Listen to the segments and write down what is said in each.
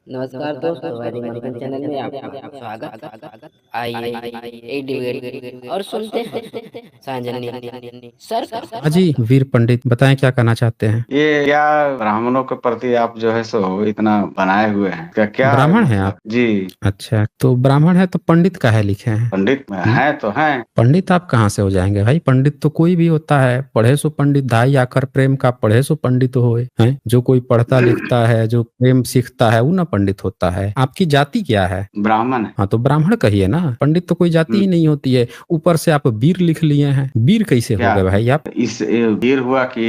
नमस्कार दोस्तों, वैदिक मंथन चैनल में आपका स्वागत। आइए एक डिबेट और सुनते हैं सांजनी सर का। हाँ जी, वीर पंडित बताएं क्या कहना चाहते हैं। ये क्या ब्राह्मणों के प्रति आप जो है सो इतना बनाए हुए हैं, क्या क्या है ब्राह्मण हैं आप? मतलब? जी, अच्छा, तो ब्राह्मण है तो पंडित काहे लिखे हैं? पंडित में है तो हैं। पंडित आप कहाँ से हो जाएंगे भाई? पंडित तो कोई भी होता है, पढ़े सो पंडित धाई आकर प्रेम का पढ़े सो पंडित होए हैं। जो कोई पढ़ता लिखता है, जो प्रेम सीखता है, वो ना पंडित होता है। आपकी जाति क्या है? ब्राह्मण है। हाँ तो ब्राह्मण कहिए ना, पंडित तो कोई जाति ही नहीं होती है। ऊपर से आप वीर लिख लिए हैं, वीर कैसे हो क्या गए भाई आप? इस वीर हुआ कि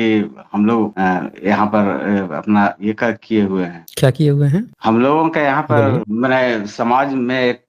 हम लोग यहाँ पर अपना ये कर किए हुए हैं। क्या किए हुए हैं? हम लोगों के यहाँ पर बोलिए। मैंने समाज में एक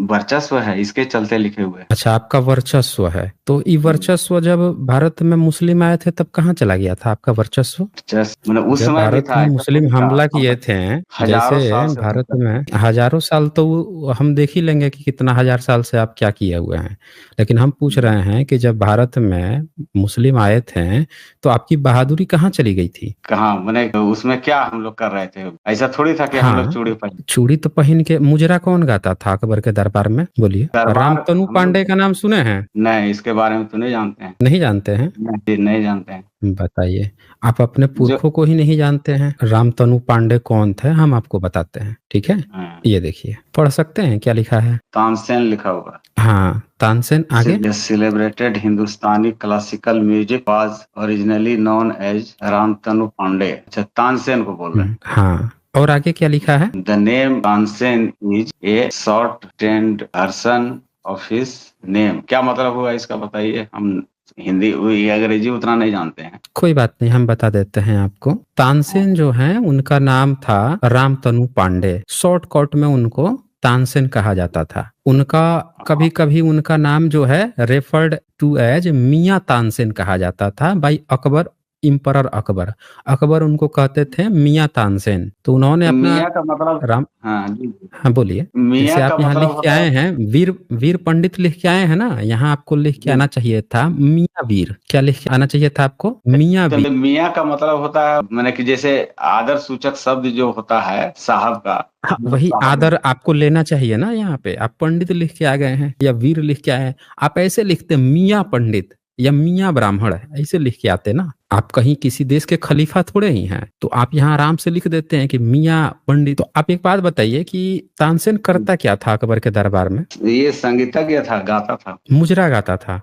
वर्चस्व है, इसके चलते लिखे हुए हैं। अच्छा, आपका वर्चस्व है, तो ये वर्चस्व जब भारत में मुस्लिम आए थे तब कहाँ चला गया था आपका वर्चस्व? मतलब उस जब समय भी भारत था, में ऐसा मुस्लिम थोड़ी था। हमला किए थे, हजारों जैसे साल से भारत होता में हजारों साल, तो हम देख ही लेंगे कि कितना हजार साल से आप क्या किए हुए हैं। लेकिन हम पूछ रहे हैं कि जब भारत में मुस्लिम आए थे तो आपकी बहादुरी कहाँ चली गई थी? कहाँ मैंने उसमें क्या हम लोग कर रहे थे? ऐसा थोड़ी था कि हम लोग हाँ, चूड़ी पहने। चूड़ी तो पहन के मुजरा कौन गाता था अकबर के दरबार में? बोलिए। दरबार रामतनु हम पांडे लोग का नाम सुने हैं? नहीं, इसके बारे में तो नहीं जानते हैं। नहीं जानते हैं? नहीं, नहीं जानते हैं। बताइए। आप अपने जो पुरखों को ही नहीं जानते हैं। रामतनु पांडे कौन थे हम आपको बताते हैं, ठीक है? ये देखिए, पढ़ सकते हैं क्या लिखा है? तानसेन लिखा होगा। हाँ, तानसेन। आगे? Celebrated Hindustani classical music was originally known as Ramtanu Pandey. अच्छा, तानसेन को बोल रहे हैं। हाँ, और आगे क्या लिखा है? The name Tansen is a shortened version of his name. क्या मतलब हुआ इसका बताइए? हम हिंदी अंग्रेजी उतना नहीं जानते हैं। कोई बात नहीं, हम बता देते हैं आपको। तानसेन जो है उनका नाम था रामतनु पांडे। शॉर्टकट में उनको तानसेन कहा जाता था। उनका कभी कभी उनका नाम जो है रेफर्ड टू एज मियां तानसेन कहा जाता था बाई अकबर, इम्परर अकबर। अकबर उनको कहते थे मियां तानसेन। तो उन्होंने अपना मियाँ का मतलब? राम। हाँ जी। हाँ बोलिए। मियाँ जैसे का आप यहाँ मतलब लिख के होता आए है हैं वीर, वीर पंडित लिख के आए हैं ना, यहाँ आपको लिख के जी। आना चाहिए था मियाँ वीर। क्या लिख के आना चाहिए था आपको? मियाँ वीर। तो मियाँ का मतलब होता है मैंने कि जैसे आदर सूचक शब्द जो होता है साहब का। हाँ, मतलब वही साहब। आदर आपको लेना चाहिए ना। यहाँ पे आप पंडित लिख के आ गए हैं या वीर लिख के आए हैं। आप ऐसे लिखते मियाँ पंडित या मियाँ ब्राह्मण, ऐसे लिख के आते ना। आप कहीं किसी देश के खलीफा थोड़े ही हैं, तो आप यहाँ आराम से लिख देते हैं कि मियाँ पंडित। तो आप एक बात बताइए कि तानसेन करता क्या था अकबर के दरबार में? ये संगीतज्ञ था, गाता था। मुजरा गाता था।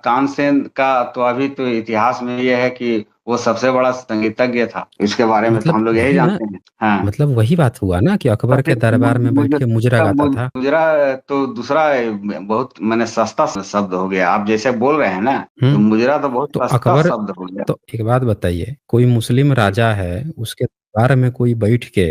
तानसेन का तो अभी तो इतिहास में ये है कि वो सबसे बड़ा संगीतज्ञ था। इसके बारे में तो मतलब हम लोग यही वही ना, जानते हैं। हाँ, मतलब वही बात हुआ ना कि अकबर के दरबार में बैठ के मुजरा गाता था। मुजरा तो दूसरा बहुत मैंने सस्ता शब्द हो गया। आप जैसे बोल रहे हैं ना, तो मुजरा तो बहुत तो सस्ता अकबर, शब्द हो गया। तो एक बात बताइए, कोई मुस्लिम राजा है, उसके दरबार में कोई बैठ के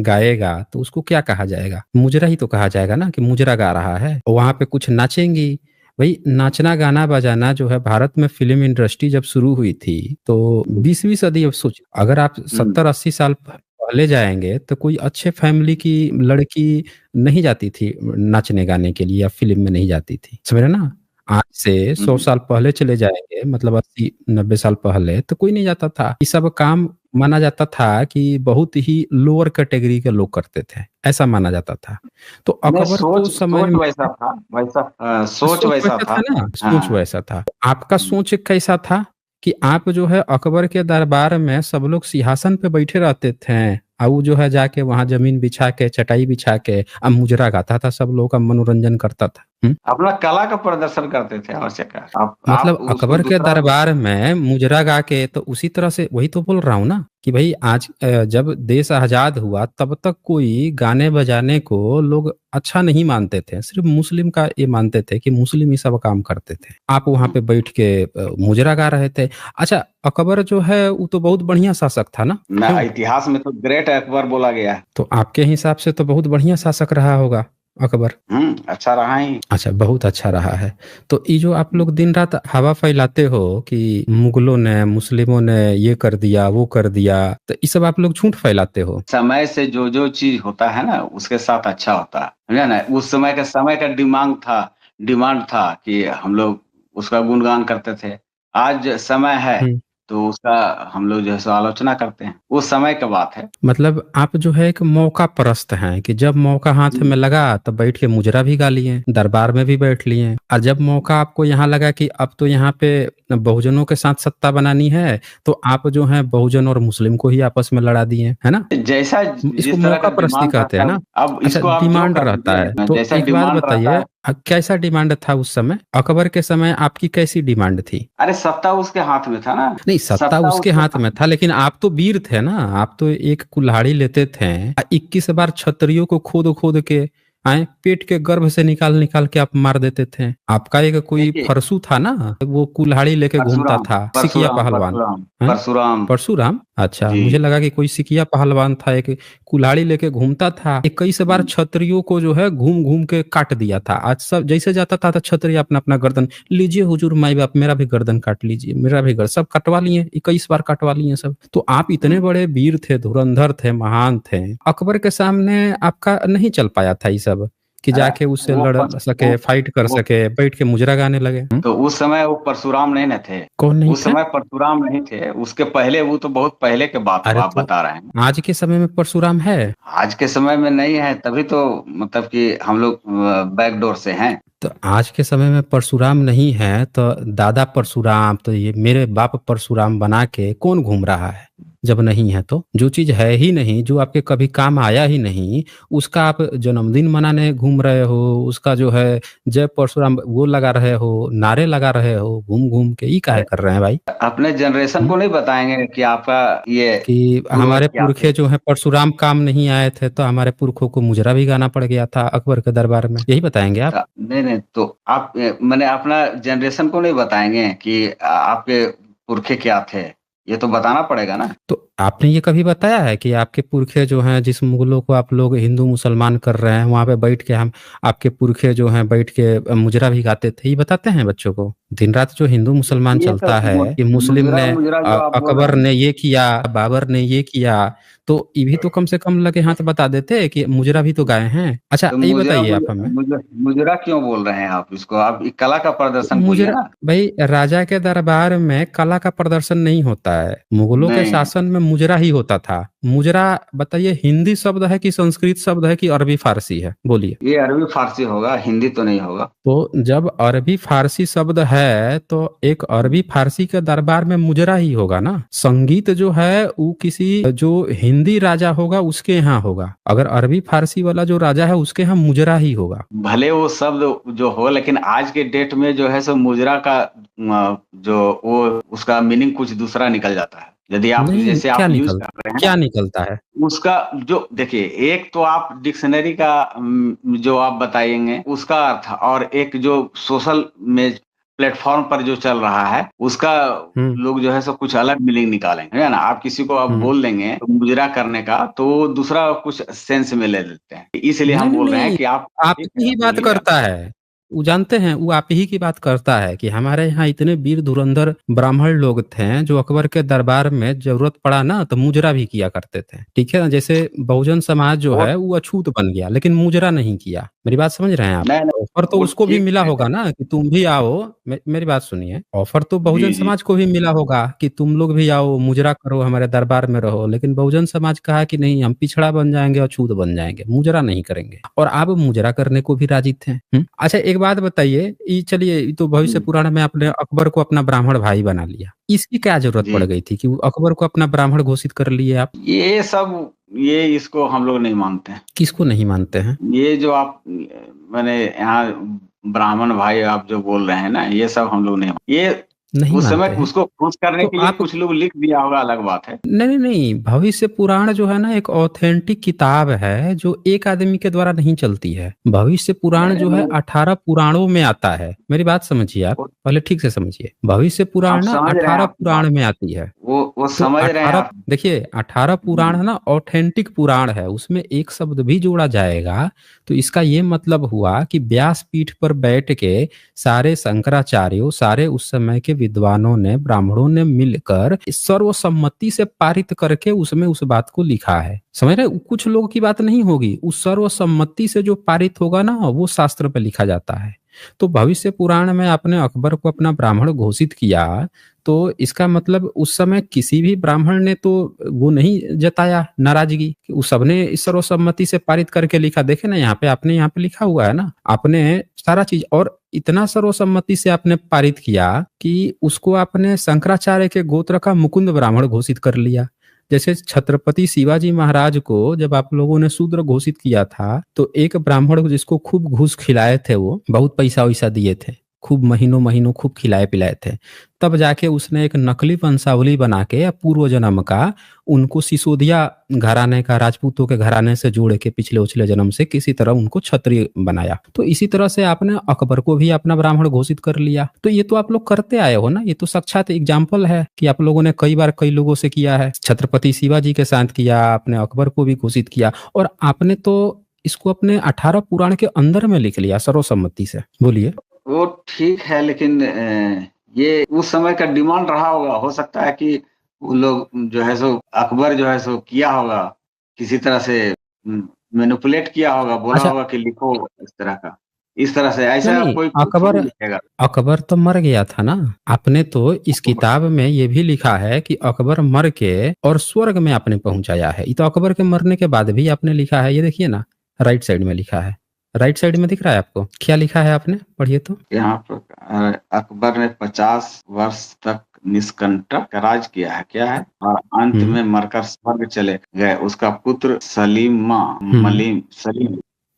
गाएगा तो उसको क्या कहा जाएगा? मुजरा ही तो कहा जाएगा ना, कि मुजरा गा रहा है। और वहां पे कुछ नाचेंगी। भाई, नाचना गाना बजाना जो है, भारत में फिल्म इंडस्ट्री जब शुरू हुई थी तो 20वीं सदी, अब सोच, अगर आप 70-80 साल पहले जाएंगे तो कोई अच्छे फैमिली की लड़की नहीं जाती थी नाचने गाने के लिए, या फिल्म में नहीं जाती थी, समझ रहे ना? आज से 100 साल पहले चले जाएंगे, मतलब 80-90 साल पहले, तो कोई नहीं जाता था। ये सब काम माना जाता था कि बहुत ही लोअर कैटेगरी के लोग करते थे, ऐसा माना जाता था। तो नहीं, अकबर तो उस समय सोच में वैसा था, वैसा सोच सोच वैसा वैसा था। था ना, सोच हाँ। वैसा था। आपका सोच कैसा था कि आप जो है अकबर के दरबार में सब लोग सिंहासन पे बैठे रहते थे, और वो जो है जाके वहां जमीन बिछा के, चटाई बिछा के अब मुजरा गाता था, सब लोगों का मनोरंजन करता था। अपना कला का प्रदर्शन करते थे, और क्या। आप मतलब उसको अकबर के दूसरा। दरबार में मुजरा गा के, तो उसी तरह से वही तो बोल रहा हूँ ना कि भाई आज जब देश आजाद हुआ तब तक कोई गाने बजाने को लोग अच्छा नहीं मानते थे, सिर्फ मुस्लिम का ये मानते थे कि मुस्लिम ही सब काम करते थे। आप वहां पे बैठ के मुजरा गा रहे थे। अच्छा, अकबर जो है वो तो बहुत बढ़िया शासक था ना, क्यों? इतिहास में तो ग्रेट अकबर बोला गया है। तो आपके हिसाब से तो बहुत बढ़िया शासक रहा होगा अकबर। अच्छा रहा ही। अच्छा, बहुत अच्छा रहा है। तो ये जो आप लोग दिन रात हवा फैलाते हो कि मुगलों ने, मुस्लिमों ने ये कर दिया, वो कर दिया, तो ये सब आप लोग झूठ फैलाते हो। समय से जो जो चीज होता है ना, उसके साथ अच्छा होता है, समझा ना? उस समय का डिमांड था कि हम लोग उसका गुणगान करते थे। आज समय है तो उसका हम लोग जो है सो आलोचना करते हैं, उस समय का बात है। मतलब आप जो है एक मौका परस्त हैं कि जब मौका हाथ में लगा तब बैठ के मुजरा भी गा लिए, दरबार में भी बैठ लिए, और जब मौका आपको यहाँ लगा कि अब तो यहाँ पे बहुजनों के साथ सत्ता बनानी है, तो आप जो है बहुजन और मुस्लिम को ही आपस में लड़ा दिए, है ना? जैसा इसको जिस तरह का मौका परस्ती डिमांड कहते रहता हैं है, ना। अब अच्छा, इसको आप जो डिमांड कर रहता है, दीजिए, तो जैसा एक बात डिमांड रहता बताइए, है। कैसा डिमांड था उस समय? अकबर के समय आपकी कैसी डिमांड थी? अरे सत्ता उसके हाथ में था ना, नहीं, सत्ता सत्ता उसके उसके हाथ में था, लेकिन आप तो वीर थे ना, आप तो एक कुल्हाड़ी लेते थे, 21 बार क्षत्रियों को खोद खोद के आए पेट के गर्भ से निकाल निकाल के आप मार देते थे। आपका एक कोई देखिए, फरसू था ना, वो कुल्हाड़ी लेके घूमता परशुराम था, सिकिया परशुराम पहलवान। परशुराम हैं? परशुराम परशुराम? अच्छा, जी। मुझे लगा कि कोई सिकिया पहलवान था, एक कुल्हाड़ी लेके घूमता था, 21 बार क्षत्रियों को जो है घूम घूम के काट दिया था। आज सब जैसे जाता था तो क्षत्रिय अपना अपना गर्दन, लीजिए हुजूर माई बाप, मेरा भी गर्दन काट लीजिए, मेरा भी गर्दन, सब कटवा लिए, 21 बार कटवा लिए सब। तो आप इतने बड़े वीर थे, धुरंधर थे, महान थे, अकबर के सामने आपका नहीं चल पाया था ये सब, कि अरे जाके उससे वो लड़ सके, फाइट कर वो सके, बैठ के मुजरा गाने लगे। तो उस समय वो परशुराम नहीं न थे। कौन नहीं उस थे? समय परशुराम नहीं थे, उसके पहले, वो तो बहुत पहले के बात अरे आप तो बता रहे हैं। आज के समय में परशुराम है? आज के समय में नहीं है, तभी तो मतलब कि हम लोग बैकडोर से हैं। तो आज के समय में परशुराम नहीं है तो दादा परशुराम, तो ये मेरे बाप परशुराम बना के कौन घूम रहा है जब नहीं है? तो जो चीज है ही नहीं, जो आपके कभी काम आया ही नहीं, उसका आप जन्मदिन मनाने घूम रहे हो, उसका जो है जय परशुराम वो लगा रहे हो, नारे लगा रहे हो, घूम घूम के ये काहे कर रहे हैं भाई? अपने जनरेशन हम्म? को नहीं बताएंगे कि आपका ये कि पूर्वज हमारे क्या थे। पुरखे जो है परशुराम काम नहीं आए थे, तो हमारे पुरखों को मुजरा भी गाना पड़ गया था अकबर के दरबार में, यही बताएंगे आप? नहीं नहीं, तो आप मैंने अपना जनरेशन को नहीं बताएंगे कि आपके पुरखे क्या थे, ये तो बताना पड़ेगा ना। तो आपने ये कभी बताया है कि आपके पुरखे जो हैं, जिस मुगलों को आप लोग हिंदू मुसलमान कर रहे हैं, वहां पे बैठ के हम आपके पुरखे जो हैं बैठ के मुजरा भी गाते थे, ये बताते हैं बच्चों को? दिन रात जो हिंदू मुसलमान ये चलता सब है कि मुस्लिम मुजरा ने मुजरा जो आप बोल रहे अकबर हैं, ने ये किया, बाबर ने ये किया, तो ये भी तो कम से कम लगे हाथ बता देते कि मुजरा भी तो गाए हैं। अच्छा, तो ये मुजरा बताइए आप हमें, मुजरा क्यों बोल रहे हैं आप इसको? आप कला का तो प्रदर्शन बोलिए मुजरा, ना। भाई राजा के दरबार में कला का प्रदर्शन नहीं होता है, मुगलों के नहीं, शासन में मुजरा ही होता था। मुजरा बताइए, हिंदी शब्द है कि संस्कृत शब्द है कि अरबी फारसी है? बोलिए। ये अरबी फारसी होगा, हिंदी तो नहीं होगा। तो जब अरबी फारसी शब्द है तो एक अरबी फारसी के दरबार में मुजरा ही होगा ना। संगीत जो है वो किसी जो हिंदी राजा होगा उसके यहाँ होगा, अगर अरबी फारसी वाला जो राजा है उसके यहाँ मुजरा ही होगा। भले वो शब्द जो हो, लेकिन आज के डेट में जो है सो मुजरा का जो वो उसका मीनिंग कुछ दूसरा निकल जाता है, यदि आप नहीं, जैसे क्या आप यूज निकल कर रहे हैं क्या ना। निकलता है? उसका जो देखिए, एक तो आप डिक्शनरी का जो आप बताएंगे उसका अर्थ, और एक जो सोशल में प्लेटफॉर्म पर जो चल रहा है उसका हम्म लोग जो है सो कुछ अलग मीनिंग निकालेंगे, है ना। आप किसी को आप हम्म बोल देंगे तो मुजरा करने का, तो वो दूसरा कुछ सेंस में ले लेते हैं, इसलिए नहीं हम नहीं बोल रहे हैं नहीं, कि आप आप एक ही बात बोलिए। करता है, वो जानते हैं, वो आप ही की बात करता है कि हमारे यहाँ इतने वीर धुरंधर ब्राह्मण लोग थे जो अकबर के दरबार में जरूरत पड़ा ना तो मुजरा भी किया करते थे, ठीक है ना। जैसे बहुजन समाज जो वो है वो अछूत बन गया, लेकिन मुजरा नहीं किया। मेरी बात समझ रहे हैं आप? नहीं ऑफर नहीं, तो वो उसको भी ठीक मिला है। होगा ना कि तुम भी आओ। मेरी बात सुनिए, ऑफर तो बहुजन जी जी। समाज को भी मिला होगा कि तुम लोग भी आओ, मुजरा करो, हमारे दरबार में रहो, लेकिन बहुजन समाज कहा कि नहीं, हम पिछड़ा बन जाएंगे, अछूत बन जाएंगे, मुजरा नहीं करेंगे, और आप मुजरा करने को भी राजी थे। अच्छा, एक बात बताइए, ये चलिए, ये तो भविष्य पुराण में आपने अकबर को अपना ब्राह्मण भाई बना लिया, इसकी क्या जरूरत पड़ जी, गई थी कि वो अकबर को अपना ब्राह्मण घोषित कर लिए आप? ये सब, ये इसको हम लोग नहीं मानते हैं। किसको नहीं मानते हैं? ये जो आप मैंने यहाँ ब्राह्मण भाई आप जो बोल रहे हैं ना, ये सब हम लोग नहीं, ये नहीं उस समय मानते हैं? उसको खुश करने तो के लिए आप, कुछ लोग लिख दिया होगा, अलग बात है। नहीं नहीं नहीं, भविष्य पुराण जो है ना एक ऑथेंटिक किताब है जो एक आदमी के द्वारा नहीं चलती है। भविष्य पुराण नहीं जो है नहीं, 18 पुराणों में आता है, मेरी बात समझिए आप, वो पहले ठीक से समझिए। भविष्य आप पुराण ना समझ रहे हैं 18 आपकी बात, पुराण में आती है। वो तो समझ रहे हैं 18, आप। देखिए 18 पुराण है ना, ऑथेंटिक पुराण है, उसमें एक शब्द भी जोड़ा जाएगा तो इसका ये मतलब हुआ कि व्यास पीठ पर बैठ के सारे शंकराचार्यों, सारे उस समय के विद्वानों ने, ब्राह्मणों ने मिलकर सर्वसम्मति से पारित करके उसमें उस बात को लिखा है। समझ रहे? कुछ लोगों की बात नहीं होगी, उस सर्वसम्मति से जो पारित होगा ना वो शास्त्र पे लिखा जाता है। तो भविष्य पुराण में आपने अकबर को अपना ब्राह्मण घोषित किया, तो इसका मतलब उस समय किसी भी ब्राह्मण ने तो वो नहीं जताया नाराजगी, उस सबने इस सर्वसम्मति से पारित करके लिखा। देखे ना यहाँ पे, आपने यहाँ पे लिखा हुआ है ना, आपने सारा चीज, और इतना सर्वसम्मति से आपने पारित किया कि उसको आपने शंकराचार्य के गोत्र का मुकुंद ब्राह्मण घोषित कर लिया। जैसे छत्रपति शिवाजी महाराज को जब आप लोगों ने शूद्र घोषित किया था, तो एक ब्राह्मण जिसको खूब घूस खिलाए थे, वो बहुत पैसा वैसा दिए थे, खूब महीनों महीनों खूब खिलाए पिलाए थे, तब जाके उसने एक नकली वंशावली बना के पूर्व जन्म का उनको सिसोदिया घराने का, राजपूतों के घराने से जोड़ के पिछले उछले जन्म से किसी तरह उनको क्षत्रिय बनाया। तो इसी तरह से आपने अकबर को भी अपना ब्राह्मण घोषित कर लिया। तो ये तो आप लोग करते आए हो ना, ये तो साक्षात एग्जाम्पल है कि आप लोगों ने कई बार कई लोगों से किया है। छत्रपति शिवाजी के साथ किया, आपने अकबर को भी घोषित किया, और आपने तो इसको अपने 18 पुराण के अंदर में लिख लिया सर्वसम्मति से। बोलिए। वो ठीक है, लेकिन ये उस समय का डिमांड रहा होगा। हो सकता है कि वो लोग जो है सो अकबर जो है सो किया होगा, किसी तरह से मैनिपुलेट किया होगा, बोला अच्छा, होगा कि लिखो इस तरह का, इस तरह से। ऐसा नहीं, कोई कुछ अकबर नहीं लिखेगा। अकबर तो मर गया था ना। आपने तो इस किताब में ये भी लिखा है कि अकबर मर के और स्वर्ग में आपने पहुंचाया है। ये तो अकबर के मरने के बाद भी आपने लिखा है। ये देखिए ना, राइट साइड में लिखा है, राइट साइड में दिख रहा है आपको, क्या लिखा है आपने, पढ़िए तो। यहाँ पर अकबर ने 50 वर्ष तक निष्कंटक राज किया है, क्या है, और अंत में मरकर स्वर्ग चले गए। उसका पुत्र सलीम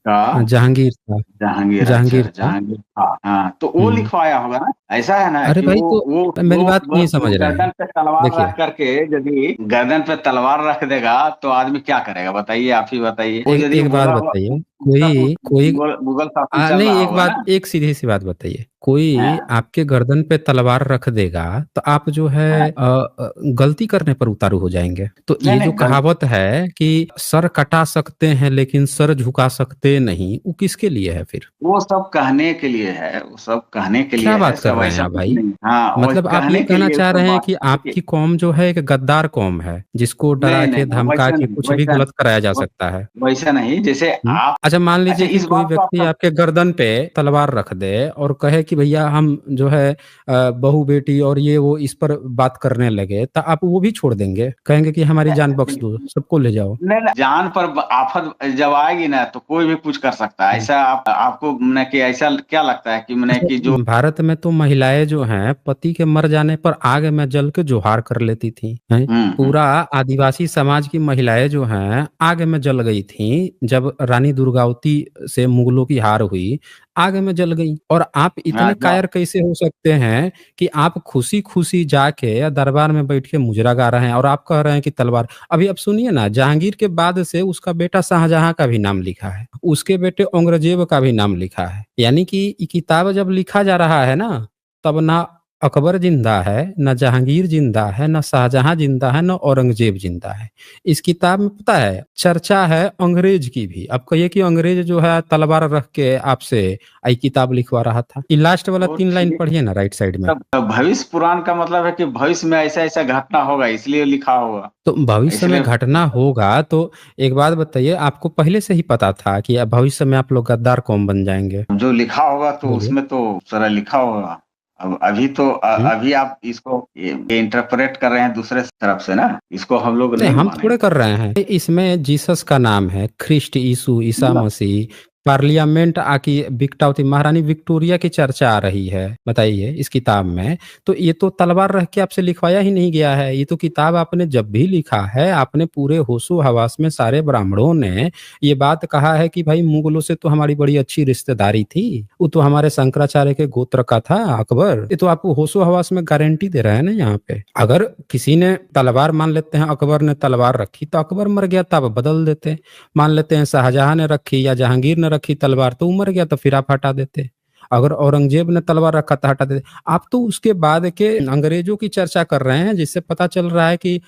का जहांगीर था, जहांगीर, अच्छा जहांगीर था। जहांगीर, हाँ, तो वो लिखवाया होगा ना। ऐसा है ना अरे कि भाई, वो तो मेरी बात नहीं समझ रहे गर्दन हैं। पे तलवार देखिए, रख करके, यदि गर्दन पे तलवार रख देगा तो आदमी क्या करेगा, बताइए, आप ही बताइए। वो एक यदि एक बात बोला हुआ बताइए, उसका कोई कोई मुगल शासन चल नहीं, रहा एक होगा बात, ना। एक सीधी सी बात बताइए, कोई हाँ, आपके गर्दन पे तलवार रख देगा तो आप जो है हाँ। गलती करने पर उतारू हो जाएंगे। तो नहीं ये जो नहीं, कहावत है कि सर कटा सकते हैं लेकिन सर झुका सकते नहीं, वो किसके लिए है फिर? वो सब कहने के लिए है, वो सब कहने के क्या लिए है, बात कर सब रहे हैं ऐसा आप कुछ भाई? नहीं। हाँ, वो मतलब आप ये कहने के कहना लिए वो चाह सब रहे हैं बात कि है कि आपकी कौम जो है एक गद्दार कौम है, जिसको डरा नहीं के नहीं, धमका वैसा के नहीं, कुछ भी वैसा गलत कराया जा नहीं, सकता है? वैसा नहीं, जैसे आप, अच्छा, मान अच्छा, लीजिए कि इस कोई बात को आप व्यक्ति आपके गर्दन पे तलवार रख दे और कहे कि भैया हम जो है बहू बेटी और ये वो इस पर बात करने लगे, तो आप वो भी छोड़ देंगे, कहेंगे कि हमारी जान बख्श दो, सबको ले जाओ। नहीं नहीं, जान पर आफत जब आएगी ना तो कोई भी कुछ कर सकता है। हम्म। ऐसा आपको मैंने कि ऐसा क्या लगता है कि मैंने कि जो अच्छा, भारत में तो महिलाएं जो हैं पति के मर जाने पर आग में जल के जोहार कर लेती थी, हैं? हम्म, पूरा आदिवासी समाज की महिलाएं जो हैं आग में जल गई थी जब रानी दुर्गावती से मुगलों की हार हुई, आग में जल गई। और आप हाँ, इतने जो कायर कैसे हो सकते हैं कि आप खुशी खुशी जाके या दरबार में बैठ के मुजरा गा रहे हैं और आप कह रहे हैं कि तलवार। अभी अब सुनिए ना, जहांगीर के बाद से उसका बेटा शाहजहां का भी नाम लिखा है, उसके बेटे औरंगजेब का भी नाम लिखा है। यानी कि ये किताब जब लिखा जा रहा है ना, तब ना अकबर जिंदा है, न जहांगीर जिंदा है, न शाहजहां जिंदा है, न औरंगजेब जिंदा है। इस किताब में पता है चर्चा है अंग्रेज की भी। अब कहिए कि अंग्रेज जो है तलवार रख के आपसे आई किताब लिखवा रहा था। ये लास्ट वाला वो 3 लाइन ठीक। पढ़िए ना, राइट साइड में। तब भविष्य पुराण का मतलब है कि भविष्य में ऐसा ऐसा घटना होगा, इसलिए लिखा होगा, तो भविष्य में इसलिए घटना होगा तो एक बात बताइए, आपको पहले से ही पता था कि भविष्य में आप लोग गद्दार कौम बन जाएंगे? जो लिखा होगा तो बोलिए। उसमें तो सारा लिखा होगा। अब अभी तो हम्म? अभी आप इसको ये इंटरप्रेट कर रहे हैं दूसरे तरफ से ना, इसको हम लोग नहीं, नहीं हम थोड़े मानेंगे। कर रहे हैं। इसमें जीसस का नाम है, ख्रिस्ट, यीशु, ईसा मतलब मसीह, पार्लियामेंट आकी विक्टावती महारानी विक्टोरिया की चर्चा आ रही है, बताइए इस किताब में। तो ये तो तलवार रख के आपसे लिखवाया ही नहीं गया है। ये तो किताब आपने जब भी लिखा है, आपने पूरे होशो हवास में सारे ब्राह्मणों ने ये बात कहा है कि भाई मुगलों से तो हमारी बड़ी अच्छी रिश्तेदारी थी, वो तो हमारे शंकराचार्य के गोत्र का था अकबर। ये तो आप होशो हवास में गारंटी दे रहे हैं ना यहाँ पे। अगर किसी ने तलवार, मान लेते हैं अकबर ने तलवार रखी तो अकबर मर गया तब बदल देते। मान लेते हैं शाहजहां ने रखी या जहांगीर ने रखी तलवार तो उमर गया तो फिर आप हटा देते। अगर औरंगजेब ने तलवार रखा तो हटा देते। आप तो उसके बाद के अंग्रेजों की चर्चा कर रहे हैं, जिससे पता चल रहा है कि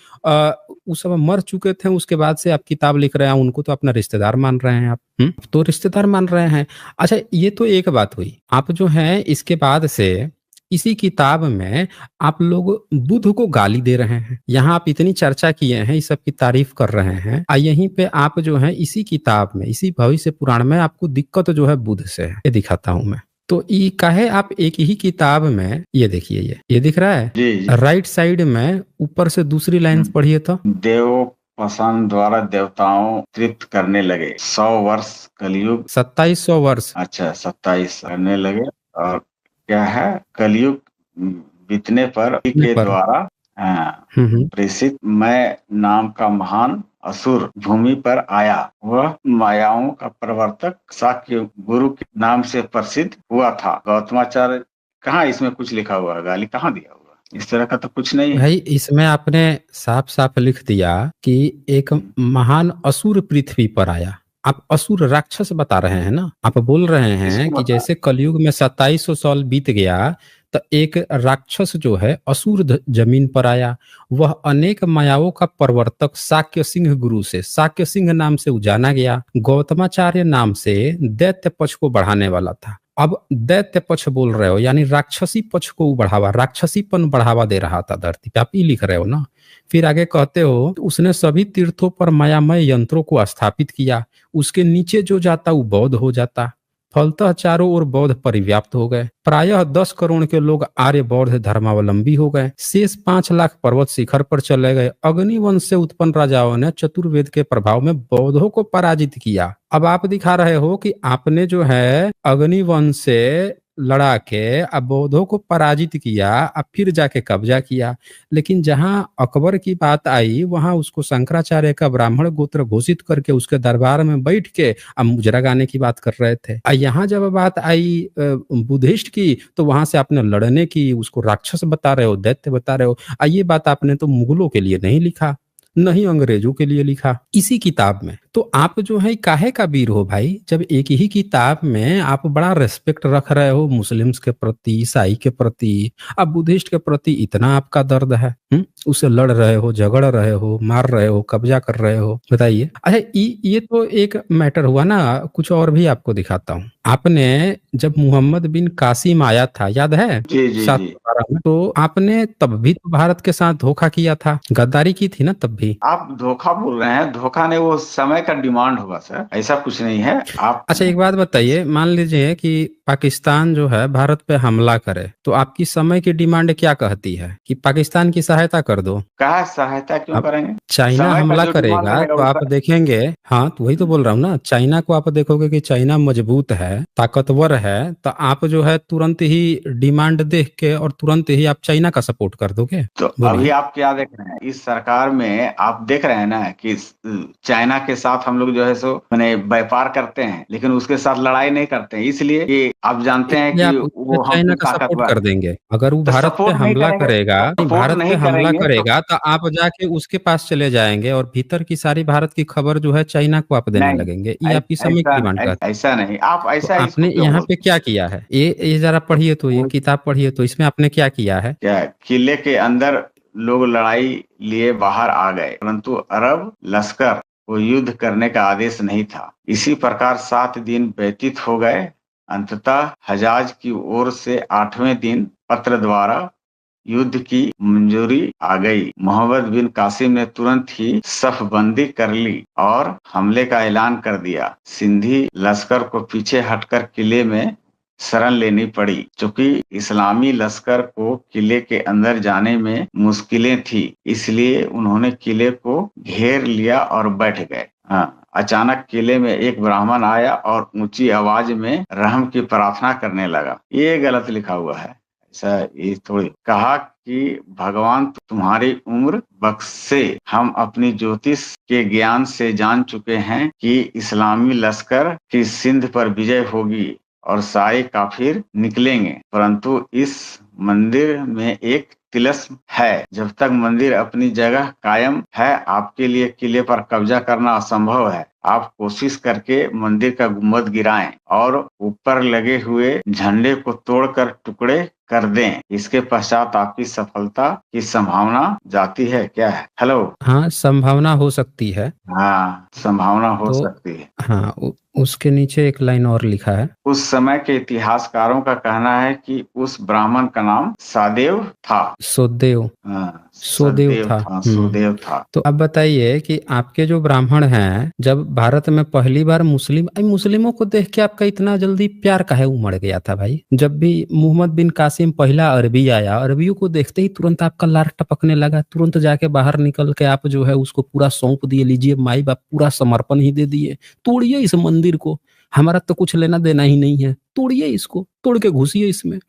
उस समय मर चुके थे, उसके बाद से आप किताब लिख रहे हैं, उनको तो अपना रिश्तेदार मान रहे हैं आप। तो रिश्तेदार मान रहे हैं। अच्छा, ये तो एक बात हुई। आप जो है इसके बाद से इसी किताब में आप लोग बुद्ध को गाली दे रहे हैं। यहाँ आप इतनी चर्चा किए हैं, इस सब की तारीफ कर रहे हैं, यहीं पे आप जो है इसी किताब में, इसी भविष्य पुराण में आपको दिक्कत जो है बुद्ध से है। ये दिखाता हूं मैं। तो ई काहे आप एक ही किताब में, ये देखिए, ये दिख रहा है जी जी। राइट साइड में, ऊपर से दूसरी लाइन पढ़िए तो। देव पसंद द्वारा देवताओं तृप्त करने लगे, 100 वर्ष कलयुग, 2700 वर्ष। अच्छा 27 करने लगे। और क्या है, कलयुग बीतने पर के द्वारा प्रेषित मैं नाम का महान असुर भूमि पर आया। वह मायाओं का प्रवर्तक शाक्य गुरु के नाम से प्रसिद्ध हुआ था। गौतमाचार्य, कहाँ इसमें कुछ लिखा हुआ है? गाली कहाँ दिया हुआ? इस तरह का तो कुछ नहीं है भाई। इसमें आपने साफ साफ लिख दिया कि एक महान असुर पृथ्वी पर आया। आप असुर राक्षस बता रहे हैं ना। आप बोल रहे हैं कि जैसे कलयुग में 2700 साल बीत गया तो एक राक्षस जो है असुर जमीन पर आया। वह अनेक मायाओं का प्रवर्तक शाक्य सिंह गुरु से, शाक्य सिंह नाम से जाना गया। गौतमाचार्य नाम से दैत्य पक्ष को बढ़ाने वाला था। अब दैत्य पक्ष बोल रहे हो, यानी राक्षसी पक्ष को बढ़ावा, राक्षसीपन बढ़ावा दे रहा था धरती पे। आप ये लिख रहे हो ना। फिर आगे कहते हो उसने सभी तीर्थों पर मायामय यंत्रों को स्थापित किया। उसके नीचे जो जाता वो बौद्ध हो जाता। फलतः चारों ओर बौद्ध परिव्याप्त हो गए। प्रायः 10 करोड़ के लोग आर्य बौद्ध धर्मावलंबी हो गए। शेष 5 लाख पर्वत शिखर पर चले गए। अग्निवंश से उत्पन्न राजाओं ने चतुर्वेद के प्रभाव में बौद्धों को पराजित किया। अब आप दिखा रहे हो कि आपने जो है अग्निवंश से लड़ा के अब बौद्धों को पराजित किया, अब फिर जाके कब्जा किया। लेकिन जहां अकबर की बात आई वहां उसको शंकराचार्य का ब्राह्मण गोत्र घोषित करके उसके दरबार में बैठ के अब मुजरा गाने की बात कर रहे थे। यहाँ जब बात आई बुद्धिस्ट की तो वहां से आपने लड़ने की, उसको राक्षस बता रहे हो, दैत्य बता रहे हो। ये बात आपने तो मुगलों के लिए नहीं लिखा, नहीं अंग्रेजों के लिए लिखा इसी किताब में। तो आप जो है काहे का वीर हो भाई, जब एक ही किताब में आप बड़ा रेस्पेक्ट रख रहे हो मुस्लिम्स के प्रति, ईसाई के प्रति, अब बुद्धिस्ट के प्रति इतना आपका दर्द है। उससे लड़ रहे हो, झगड़ रहे हो, मार रहे हो, कब्जा कर रहे हो। बताइए। अच्छा ये तो एक मैटर हुआ ना। कुछ और भी आपको दिखाता हूँ। आपने जब मोहम्मद बिन कासिम आया था, याद है? जी जी 712 में, तो आपने तब भी तो भारत के साथ धोखा किया था, गद्दारी की थी ना तब भी। आप धोखा बोल रहे हैं। धोखा नहीं, वो समय का डिमांड होगा सर, ऐसा कुछ नहीं है। आप अच्छा एक बात बताइए, मान लीजिए कि पाकिस्तान जो है भारत पे हमला करे तो आपकी समय की डिमांड क्या कहती है कि पाकिस्तान की सहायता कर दो? कहा सहायता क्यों करेंगे? चाइना समय का हमला जो डिमांड करेगा रहेगा तो आप देखेंगे। हाँ तो वही तो बोल रहा हूँ ना, चाइना को आप देखोगे कि चाइना मजबूत है, ताकतवर है, तो आप जो है तुरंत ही डिमांड देख के और तुरंत ही आप चाइना का सपोर्ट कर दोगे। तो अभी आप क्या देख रहे हैं इस सरकार में? आप देख रहे हैं ना कि चाइना के साथ हम लोग जो है सो मैंने व्यापार करते हैं, लेकिन उसके साथ लड़ाई नहीं करते हैं, इसलिए कि आप जानते हैं कि वो चाइना हमसे का सपोर्ट ताकतवर कर देंगे। अगर वो तो भारत पे सपोर्ट नहीं हमला करेंगे, करेगा, सपोर्ट भारत पे नहीं हमला करेंगे करेगा तो आप जाके उसके पास चले जाएंगे और भीतर की सारी भारत की खबर जो है चाइना को आप देने नहीं, लगेंगे। ये आपकी समय की डिमांड करता है। ऐसा नहीं। आप तो ऐसा इसको आपने क्यों यहाँ बोलते पे क्या किया है? ये जरा पढ़िए तो, ये किताब पढ़िए तो, इसमें आपने क्या किया है? क्या किले के अंदर लोग लड़ाई लिए बाहर आ गए, परंतु अरब लश्कर को युद्ध करने का आदेश नहीं था। इसी प्रकार 7 दिन व्यतीत हो गए। अंततः हजाज की ओर से 8वें दिन पत्र द्वारा युद्ध की मंजूरी आ गई। मोहम्मद बिन कासिम ने तुरंत ही सफबंदी कर ली और हमले का ऐलान कर दिया। सिंधी लश्कर को पीछे हटकर किले में शरण लेनी पड़ी, क्योंकि इस्लामी लश्कर को किले के अंदर जाने में मुश्किलें थी। इसलिए उन्होंने किले को घेर लिया और बैठ गए। अचानक किले में एक ब्राह्मण आया और ऊंची आवाज में रहम की प्रार्थना करने लगा। ये गलत लिखा हुआ है, ऐसा ये थोड़ी। कहा कि भगवान तुम्हारी उम्र बख्शे, हम अपनी ज्योतिष के ज्ञान से जान चुके हैं कि इस्लामी लश्कर की सिंध पर विजय होगी और सारे काफिर निकलेंगे, परंतु इस मंदिर में एक तिलस्म है। जब तक मंदिर अपनी जगह कायम है, आपके लिए किले पर कब्जा करना असंभव है। आप कोशिश करके मंदिर का गुंबद गिराएं और ऊपर लगे हुए झंडे को तोड़कर टुकड़े कर दें। इसके पश्चात आपकी सफलता की संभावना जाती है। क्या है? हेलो। हाँ संभावना हो सकती है। हाँ संभावना हो सकती है। हाँ उसके नीचे एक लाइन और लिखा है। उस समय के इतिहासकारों का कहना है कि उस ब्राह्मण का नाम सादेव था। सोदेव। सोदेव था। सोदेव था। तो अब बताइए कि आपके जो ब्राह्मण हैं जब भारत में पहली बार मुस्लिमों को देख के आपका इतना जल्दी प्यार काहे उमड़ गया था भाई? जब भी मोहम्मद बिन कासिम पहला अरबी आया, अरबियों को देखते ही तुरंत आपका लार टपकने लगा, तुरंत जाके बाहर निकल के आप जो है उसको पूरा सौंप दिए, लीजिए माई बाप, पूरा समर्पण ही दे दिए। तोड़िए इस मंदिर को, हमारा तो कुछ लेना देना ही नहीं है, तोड़िए इसको, तोड़ के घुसिए इसमें।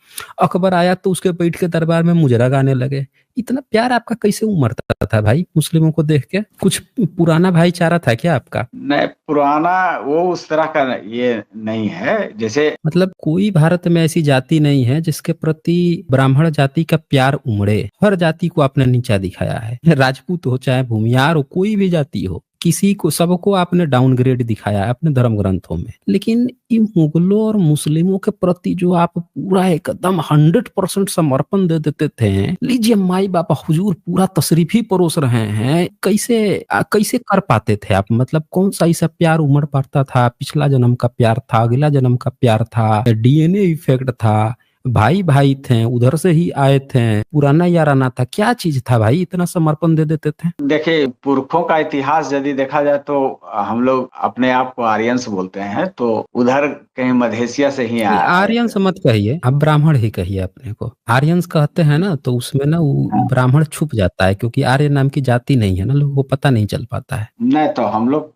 अकबर आया तो उसके बैठ के दरबार में मुजरा गाने लगे। इतना प्यार आपका कैसे उमड़ता था भाई मुस्लिमों को देख के? कुछ पुराना भाईचारा था क्या आपका? नहीं, पुराना वो उस तरह का ये नहीं है। जैसे मतलब कोई भारत में ऐसी जाति नहीं है जिसके प्रति ब्राह्मण जाति का प्यार उमड़े। हर जाति को आपने नीचा दिखाया है, राजपूत हो चाहे भूमियार हो, कोई भी जाति हो, किसी को, सबको आपने डाउनग्रेड दिखाया है अपने धर्म ग्रंथों में। लेकिन इन मुगलों और मुस्लिमों के प्रति जो आप पूरा एकदम 100% समर्पण दे देते थे, लीजिए माई बाप हुजूर पूरा तशरीफी परोस रहे हैं, कैसे कर पाते थे आप? मतलब कौन सा ऐसा प्यार उमड़ पड़ता था? पिछला जन्म का प्यार था, अगला जन्म का प्यार था, डीएनए इफेक्ट था, भाई भाई थे, उधर से ही आए थे, पुराना याराना था, क्या चीज था भाई इतना समर्पण दे देते थे? देखिए, पुरखों का इतिहास यदि देखा जाए तो हम लोग अपने आप को आर्यंस बोलते हैं, तो उधर कहीं मधेसिया से ही आया है। आर्यंस मत कहिए, आप ब्राह्मण ही कहिए अपने को। आर्यंस कहते हैं ना तो उसमें ना वो ब्राह्मण छुप जाता है, क्योंकि आर्य नाम की जाति नहीं है ना, लोगों को पता नहीं चल पाता है। नहीं तो हम लोग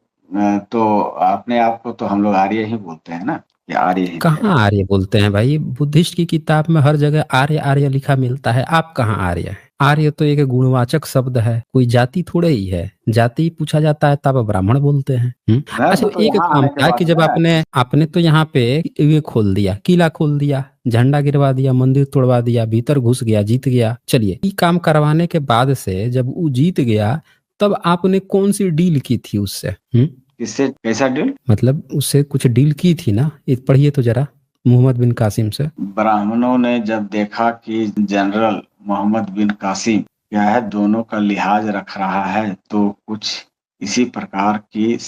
तो अपने आप को तो हम लोग आर्य ही बोलते हैं ना, कि आर्य ही। कहाँ आर्य बोलते हैं भाई? बुद्धिस्ट की किताब में हर जगह आर्य आर्य लिखा मिलता है। आप कहाँ आर्य हैं? आर्य तो एक गुणवाचक शब्द है, कोई जाति थोड़े ही है। जाति पूछा जाता है तब ब्राह्मण बोलते हैं। अच्छा, तो एक यहाँ काम आने के था बाद कि जब ना, आपने तो यहाँ पे ये खोल दिया, किला खोल दिया, झंडा गिरवा दिया, मंदिर तोड़वा दिया, भीतर घुस गया, जीत गया। चलिए, ये काम करवाने के बाद से जब वो जीत गया, तब आपने कौन सी डील की थी उससे? किससे, कैसा डील? मतलब उससे कुछ डील की थी ना, एक पढ़िए तो जरा मोहम्मद बिन कासिम से। ब्राह्मणों ने जब देखा कि जनरल मोहम्मद बिन कासिम क्या है, दोनों का लिहाज रख रहा है, तो कुछ इसी प्रकार की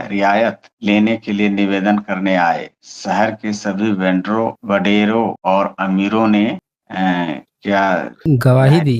रियायत लेने के लिए निवेदन करने आए। शहर के सभी वेंडरों, वडेरों और अमीरों ने क्या गवाही दी।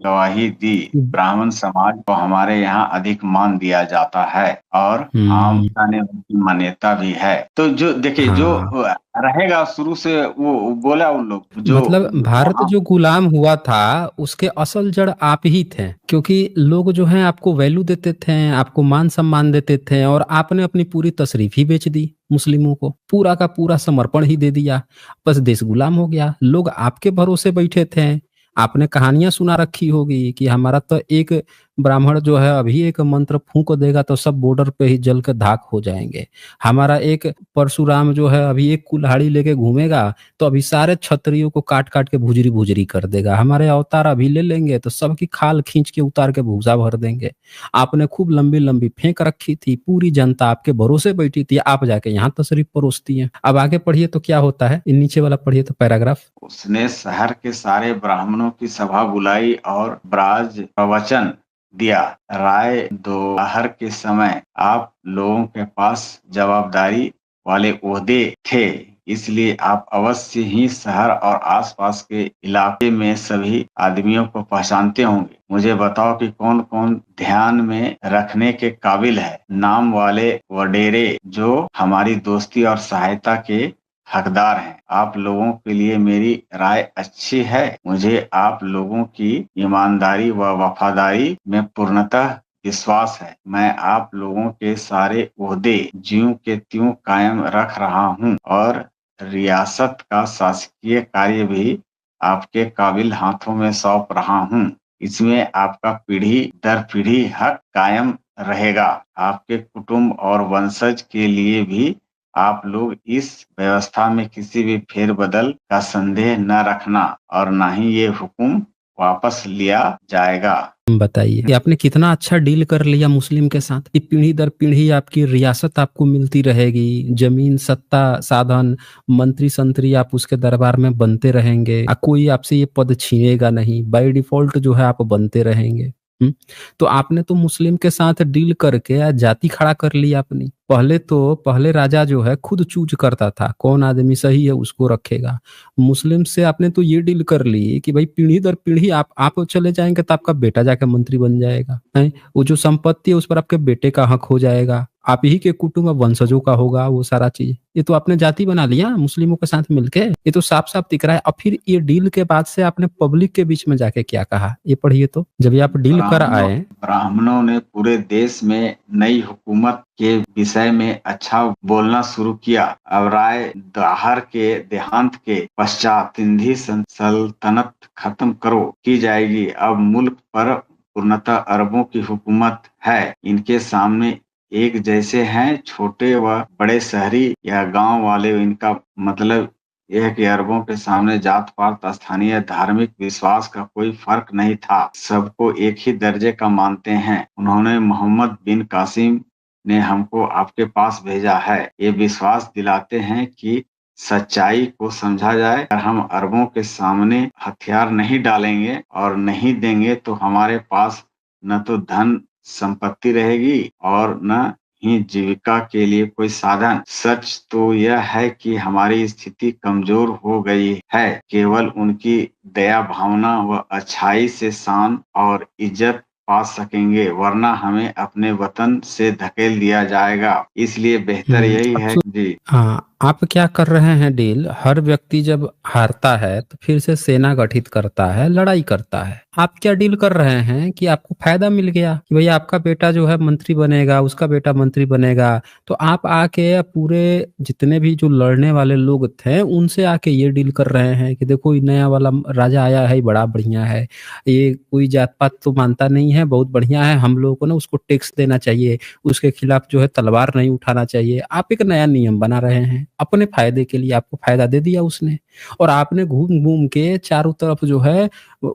गवाही दी। ब्राह्मण समाज को हमारे यहाँ अधिक मान दिया जाता है और आम ने उनकी मान्यता भी है। तो जो देखिए, जो रहेगा शुरू से वो बोला उन लोग, जो मतलब भारत जो गुलाम हुआ था उसके असल जड़ आप ही थे, क्योंकि लोग जो हैं आपको वैल्यू देते थे, आपको मान सम्मान देते थे, और आपने अपनी पूरी तशरीफ ही बेच दी मुस्लिमों को, पूरा का पूरा समर्पण ही दे दिया, बस देश गुलाम हो गया। लोग आपके भरोसे बैठे थे। आपने कहानियां सुना रखी होगी कि हमारा तो एक ब्राह्मण जो है अभी एक मंत्र फूंक देगा तो सब बॉर्डर पे ही जल के धाक हो जाएंगे। हमारा एक परशुराम जो है अभी एक कुल्हाड़ी लेके घूमेगा तो अभी सारे क्षत्रियों को काट काट के भुजरी भुजरी कर देगा। हमारे अवतार अभी ले लेंगे तो सबकी खाल खींच के उतार के भूसा भर देंगे। आपने खूब लंबी लंबी फेंक रखी थी, पूरी जनता आपके भरोसे बैठी थी, आप जाके यहाँ तशरीफ परोसती हैं। अब आगे पढ़िए तो क्या होता है, नीचे वाला पढ़िए तो पैराग्राफ। उसने शहर के सारे ब्राह्मणों की सभा बुलाई और ब्राज प्रवचन दिया। राय दोपहर के समय आप लोगों के पास जवाबदारी वाले ओहदे थे, इसलिए आप अवश्य ही शहर और आसपास के इलाके में सभी आदमियों को पहचानते होंगे। मुझे बताओ कि कौन कौन ध्यान में रखने के काबिल है। नाम वाले वडेरे जो हमारी दोस्ती और सहायता के हकदार हैं। आप लोगों के लिए मेरी राय अच्छी है। मुझे आप लोगों की ईमानदारी व वफादारी में पूर्णतः विश्वास है। मैं आप लोगों के सारे ओहदे ज्यों के त्यों कायम रख रहा हूं और रियासत का शासकीय कार्य भी आपके काबिल हाथों में सौंप रहा हूं। इसमें आपका पीढ़ी दर पीढ़ी हक कायम रहेगा। आपके कुटुंब और वंशज के लिए भी आप लोग इस व्यवस्था में किसी भी फेरबदल का संदेह न रखना और न ही ये हुक्म वापस लिया जाएगा। बताइए कि आपने कितना अच्छा डील कर लिया मुस्लिम के साथ कि पीढ़ी दर पीढ़ी आपकी रियासत आपको मिलती रहेगी, जमीन, सत्ता, साधन, मंत्री संतरी आप उसके दरबार में बनते रहेंगे, कोई आपसे ये पद छीनेगा नहीं, बाय डिफॉल्ट जो है आप बनते रहेंगे। हुँ, तो आपने तो मुस्लिम के साथ डील करके जाति खड़ा कर ली अपनी। पहले राजा जो है खुद चूज़ करता था, कौन आदमी सही है उसको रखेगा। मुस्लिम से आपने तो ये डील कर ली कि भाई पीढ़ी दर पीढ़ी आप चले जाएँगे तो आपका बेटा जाके मंत्री बन जाएगा, हैं? वो जो संपत्ति है उस पर आपके बेटे का हक हो जाएगा। आप ही के कुटुंब वंशजों का होगा वो सारा चीज़। ये तो आपने जाति बना लिया मुस्लिमों के साथ मिलके। ये तो साफ-साफ दिख रहा है। और फिर ये डील के बाद से आपने पब्लिक के बीच में जाके क्या कहा? ये पढ़िए तो। जब ये आप डील कर ब्राह्मणों आए। ब्राह्मणों ने पूरे देश में नई हुकूमत के विषय में अच्छा बोलना शुरू किया। अब राय दाहर के देहांत के पश्चात सिंधी सल्तनत खत्म की जाएगी। अब मुल्क पर पूर्णतः अरबों की हुकूमत है। इनके सामने एक जैसे हैं, छोटे व बड़े, शहरी या गांव वाले। इनका मतलब यह है कि अरबों के सामने जात पात, स्थानीय धार्मिक विश्वास का कोई फर्क नहीं था। सबको एक ही दर्जे का मानते हैं। उन्होंने मोहम्मद बिन कासिम ने हमको आपके पास भेजा है। ये विश्वास दिलाते हैं कि सच्चाई को समझा जाए। अगर हम अरबों के सामने हथियार नहीं डालेंगे और नहीं देंगे तो हमारे पास न तो धन संपत्ति रहेगी और न ही जीविका के लिए कोई साधन। सच तो यह है कि हमारी स्थिति कमजोर हो गई है। केवल उनकी दया भावना व अच्छाई से शान और इज्जत पा सकेंगे, वरना हमें अपने वतन से धकेल दिया जाएगा। इसलिए बेहतर यही अब है। सुन। जी। हाँ, आप क्या कर रहे हैं डील, हर व्यक्ति जब हारता है तो फिर से सेना गठित करता है, लड़ाई करता है। आप क्या डील कर रहे हैं कि आपको फायदा मिल गया कि भई आपका बेटा जो है मंत्री बनेगा, उसका बेटा मंत्री बनेगा, तो आप आके पूरे जितने भी जो लड़ने वाले लोग थे, उनसे आके ये डील कर रहे हैं कि देखो ये नया वाला राजा आया है, बड़ा बढ़िया है। ये कोई जात-पात तो मानता नहीं है, बहुत बढ़िया है, हम लोगों को ना उसको टैक्स देना चाहिए, उसके खिलाफ जो है तलवार नहीं उठाना चाहिए। आप एक नया नियम बना रहे हैं, अपने फ़ायदे के लिए आपको फ़ायदा दे दिया उसने और आपने घूम-घूम के चारों तरफ जो है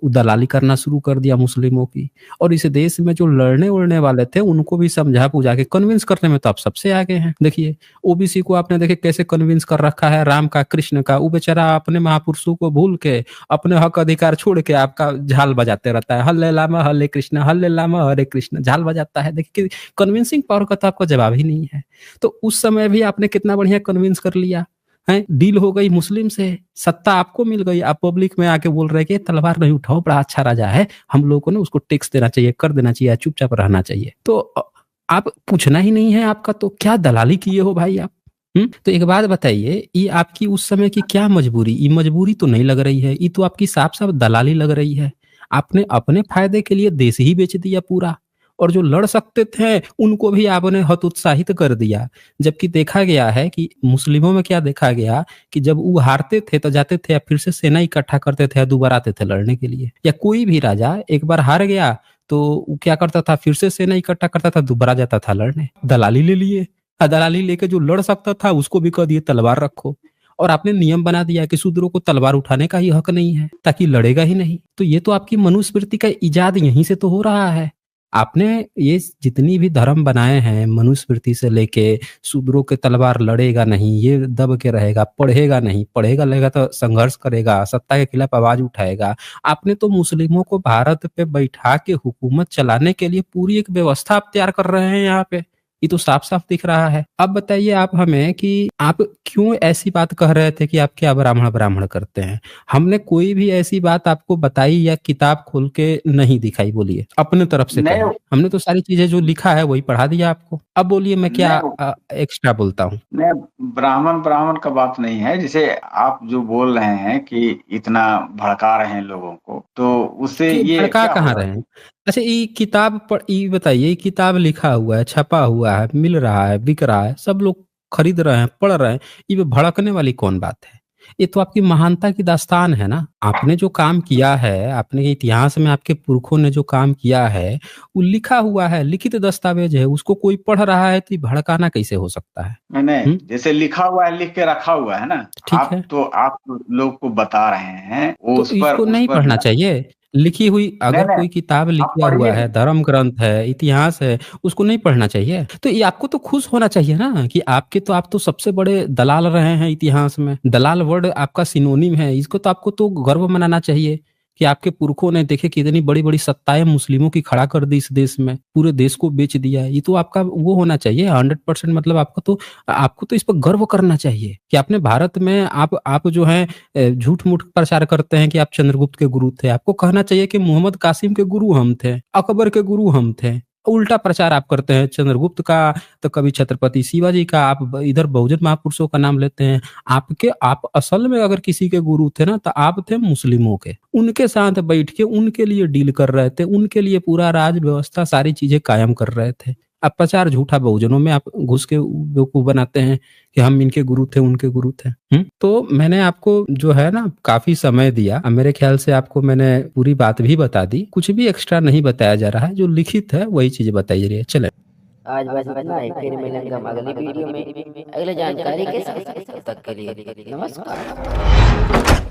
दलाली करना शुरू कर दिया मुस्लिमों की। और इस देश में जो लड़ने-उड़ने वाले थे उनको भी समझा-बुझा के कन्विंस करने में तो आप सबसे आगे हैं। देखिए, ओबीसी को आपने देखिए कैसे कन्विंस कर रखा है, राम का, कृष्ण का, वो बेचारा अपने महापुरुषों को भूल के, अपने हक अधिकार छोड़ के आपका झाल बजाते रहता है। हल्ले रामा हल्ले कृष्ण, हल्ले रामा हरे कृष्ण, झाल बजाता है। देखिए कि कन्विंसिंग पावर का तो आपका जवाब ही नहीं है। तो उस समय भी आपने कितना बढ़िया कन्विंस कर लिया, हैं? डील हो गई मुस्लिम से, सत्ता आपको मिल गई, आप पब्लिक में आके बोल रहे हैं कि तलवार नहीं उठाओ, बड़ा अच्छा राजा है, हम लोगों को ना उसको टैक्स देना चाहिए, कर देना चाहिए, चुपचाप रहना चाहिए। तो आप पूछना ही नहीं है आपका तो क्या दलाली किए हो भाई आप? तो एक बात बताइए, ये आपकी उस समय की क्या मजबूरी? ये मजबूरी तो नहीं लग रही है, ये तो आपकी साफ-साफ दलाली लग रही है। आपने अपने फ़ायदे के लिए देश ही बेच दिया पूरा और जो लड़ सकते थे, उनको भी आपने हतोत्साहित कर दिया। जबकि देखा गया है कि मुस्लिमों में क्या देखा गया कि जब वो हारते थे तो जाते थे, फिर से सेना इकट्ठा करते थे, दोबारा आते थे लड़ने के लिए। या कोई भी राजा एक बार हार गया तो वो क्या करता था, फिर से सेना इकट्ठा करता था, दोबारा जाता था लड़ने। दलाली ले लिए। दलाली लेके जो लड़ सकता था उसको भी कह दिए तलवार रखो। और आपने नियम बना दिया कि शूद्रों को तलवार उठाने का ही हक नहीं है, ताकि लड़ेगा ही नहीं। तो ये तो आपकी मनुस्मृति का इजाद यहीं से तो हो रहा है। आपने ये जितनी भी धर्म बनाए हैं मनुस्मृति से लेके, शूद्रों के तलवार लड़ेगा नहीं, ये दब के रहेगा, पढ़ेगा नहीं, पढ़ेगा लगेगा तो संघर्ष करेगा, सत्ता के खिलाफ आवाज उठाएगा। आपने तो मुस्लिमों को भारत पे बैठा के हुकूमत चलाने के लिए पूरी एक व्यवस्था आप तैयार कर रहे हैं यहाँ पे। ये तो साफ-साफ दिख रहा है। अब बताइए आप हमें कि आप क्यों ऐसी बात कह रहे थे कि आप क्या ब्राह्मण-ब्राह्मण करते हैं? हमने कोई भी ऐसी बात आपको बताई या किताब खोल के नहीं दिखाई बोलिए, अपने तरफ से नहीं, कहिए। हमने तो सारी चीज़ें जो लिखा है वही पढ़ा दिया आपको। अब बोलिए मैं क्या नहीं, एक्स्ट्रा बोलता हूँ? नहीं, ब्राह्मण ब्राह्मण का बात नहीं है। जैसे आप जो बोल रहे हैं कि इतना भड़का रहे हैं लोगों को, तो उससे कि ये भड़का क्या कहाँ होगा रहे हैं? कि अच्छा ये किताब ये बताइए, ये किताब लिखा हुआ है, छपा हुआ है, मिल रहा है, बिक रहा है, सब लोग खरीद रहे हैं, पढ़ रहे हैं, ये भड़कने वाली कौन बात है? ये तो आपकी महानता की दास्तान है ना। आपने जो काम किया है, आपने इतिहास में आपके पुरखों ने जो काम किया है, वो लिखा हुआ है, लिखित दस्तावेज है, उसको कोई पढ़ रहा है तो ये भड़काना कैसे हो सकता है? नहीं, नहीं, हुँ, जैसे लिखा हुआ है, लिख के रखा हुआ है ना, ठीक है। आप लोग को बता रहे हैं, वो तो इसको उस नहीं पर पढ़ना चाहिए। लिखी हुई नहीं, अगर नहीं, कोई किताब आप लिखा हुआ पढ़िए है, ना। धर्म ग्रंथ है, इतिहास है, उसको नहीं पढ़ना चाहिए? तो ये आपको तो खुश होना चाहिए ना कि आप तो सबसे बड़े दलाल रहे हैं इतिहास में। दलाल वर्ड आपका सिनोनिम है, इसको तो आपको तो गर्व मनाना चाहिए कि आपके पुरखों ने देखे कितनी बड़ी-बड़ी सत्ताएँ मुस्लिमों की खड़ा कर दी इस देश में, पूरे देश को बेच दिया। ये तो आपका वो होना चाहिए 100% मतलब आपको तो इस पर गर्व करना चाहिए कि अपने भारत में आप जो हैं झूठ-मूठ प्रचार करते हैं कि आप चंद्रगुप्त के गुरु थे। आपको कहना चाहिए कि मोहम्मद कासिम के गुरु हम थे, अकबर के गुरु हम थे। उल्टा प्रचार आप करते हैं चंद्रगुप्त का, तो कभी छत्रपति शिवाजी का, आप इधर बहुजन महापुरुषों का नाम लेते हैं। आप असल में अगर किसी के गुरु थे ना, तो आप थे मुस्लिमों के। उनके साथ बैठ के उनके लिए डील कर रहे थे, उनके लिए पूरा राज व्यवस्था सारी चीजें कायम कर रहे थे। अब प्रचार झूठा बहुजनों में आप घुस के बेवकूफ बनाते हैं कि हम इनके गुरु थे, उनके गुरु थे। तो मैंने आपको जो है ना काफी समय दिया। मेरे ख्याल से आपको मैंने पूरी बात भी बता दी, कुछ भी एक्स्ट्रा नहीं बताया जा रहा है, जो लिखित है वही चीजें बताई जा रही है। चले आज बस इतना ही, फिर मिलेंगे हम अगली वीडियो में अगले जानकारी के साथ। तब तक के लिए नमस्कार।